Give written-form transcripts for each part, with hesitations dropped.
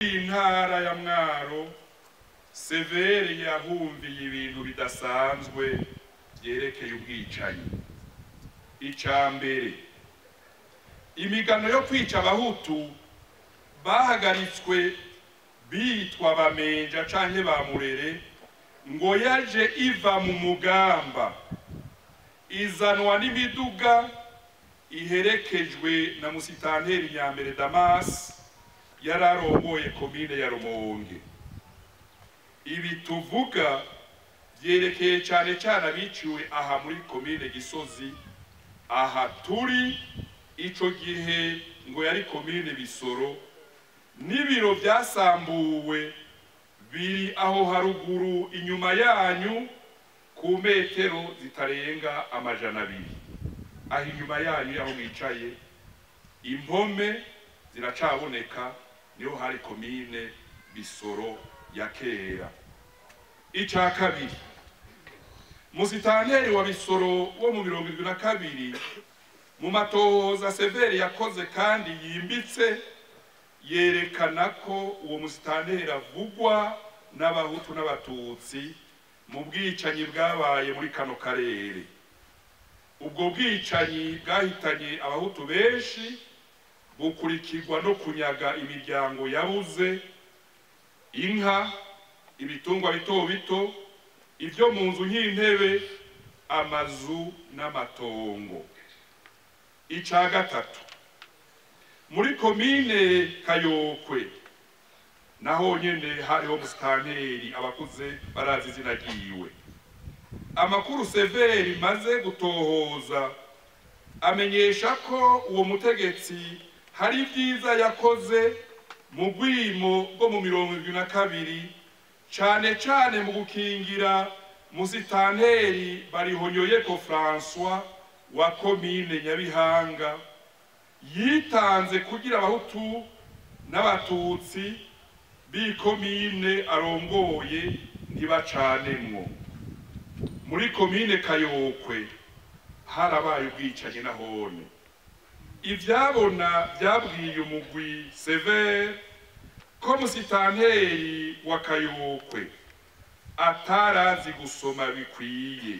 Intara ya Mwaro Severe yahumviye ibintu bidasanzwe byerekeye ubwicanyi. Icambere, imigano yo kwica abahutu bahagaritswe bitwa bamenja canke bamurere ngo yaje iva mu mugamba, izanwa n'imiduga iherekejwe na musitanteri Nyambere Damas yararongoye komine ya Rumonge. Ibi tuvuga vyerekeye cane cane abiciwe aha muri komine Gisozi, aha turi ico gihe ngo yari komine Bisoro, n'ibiro vyasambuwe biri aho haruguru inyuma yanyu ku metero zitarenga 200. Aho inyuma yanyu aho mwicaye impome ziracaboneka, niho hari komine Bisoro ya kera. Ica kabiri, musitanteri wa Bisoro wo mu 72 mu matohoza Severe yakoze kandi yimbitse yerekana ko uwo musitanteri avugwa n'abahutu n'abatutsi mu bwicanyi bwabaye muri kano karere. Ubwo bwicanyi bwahitanye abahutu benshi, bukurikirwa no kunyaga imiryango yabuze, inka, ibitungwa bito bito, ivyo mu nzu nk'intebe, amazu n'amatongo. Ica gatatu, muri komine Kayokwe naho nyene hariho musitanteri abakuze barazi izina ryiwe. Amakuru Severe maze gutohoza amenyesha ko uwo mutegetsi hari vyiza yakoze mu bwimo bwo mu 72, cane cane mu gukingira musitanteri Barihonyoyeko François wa komine Nyabihanga, yitanze kugira abahutu n'abatutsi b'ikomine arongoye ntibacanemwo. Muri komine Kayokwe harabaye ubwicanyi nahone. Ivyabona vyabwiye umugwi Severe ko musitanteri wa Kayokwe atarazi gusoma bikwiye,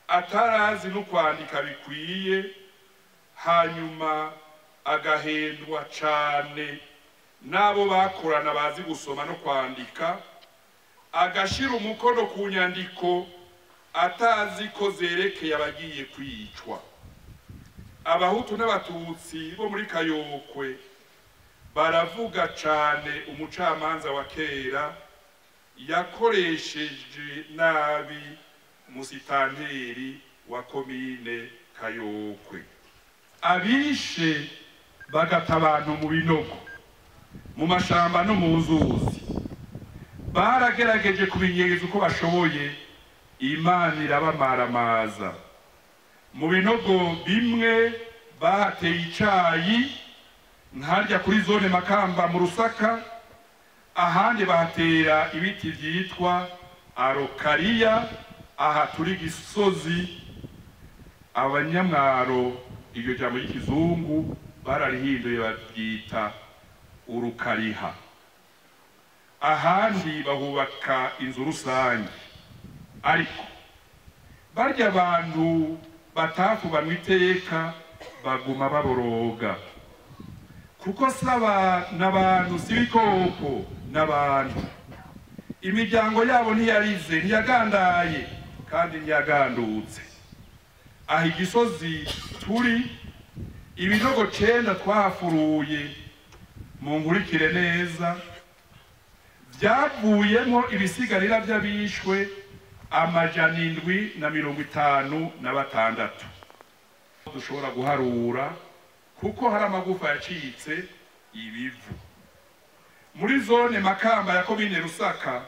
atarazi no kwandika bikwiye, hanyuma agahendwa cane nabo bakorana bazi gusoma no kwandika, agashira umukono ku nyandiko atazi ko zerekeye abagiye kwicwa. Abahutu n'abatutsi bo muri Kayokwe baravuga cane umucamanza wa kera yakoresheje nabi musitanteri wa komine Kayokwe. Abishe bagata abantu mu binogo, mu mashamba no mu nzuzi, baragerageje kubinyegeza uko bashoboye, Imana irabamaramaza. Mu binogo bimwe bahateye icayi nkarya kuri zone Makamba mu Rusaka, ahandi bahatera ibiti vyitwa arokariya aha turi Gisozi. Abanyamwaro iryo jambo y'ikizungu bararihinduye bavyita urukariha. Ahandi bahubaka inzu rusange, ariko barya abantu batakubanwa iteka baguma baboroga, kuko saba n'abantu sibikoko n'abantu. Imiryango yabo ntiyarize, ntiyagandaye kandi ntiyagandutse. Aho Gisozi turi ibinogo 9 twahafuruye, mu nkurikire neza, vyavuyemo ibisigarira vy'abishwe 756. Dushobora guharura kuko hari amagufa yacitse ibivu. Muri zone Makamba ya komine Rusaka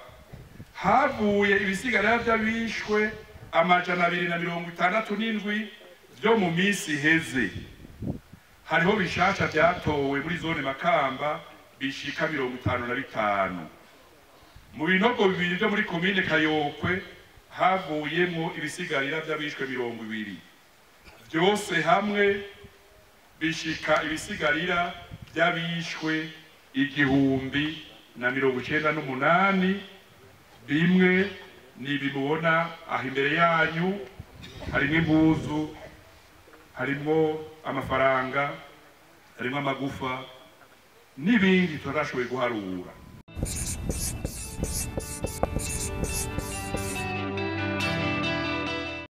havuye ibisigarira vy'abishwe 267 vyo mu misi heze. Hariho bishasha vyatowe muri zone Makamba bishika 55. Mu binogo bibiri vyo muri komine Kayokwe havuyemo ibisigarira vy'abishwe 20. Vyose hamwe bishika ibisigarira by'abishwe 1,098. bimwe ni bimubona aho imbere yanyu, harimo impuzu, harimo amafaranga, harimo amagufa n'ibindi tutashoboye guharura.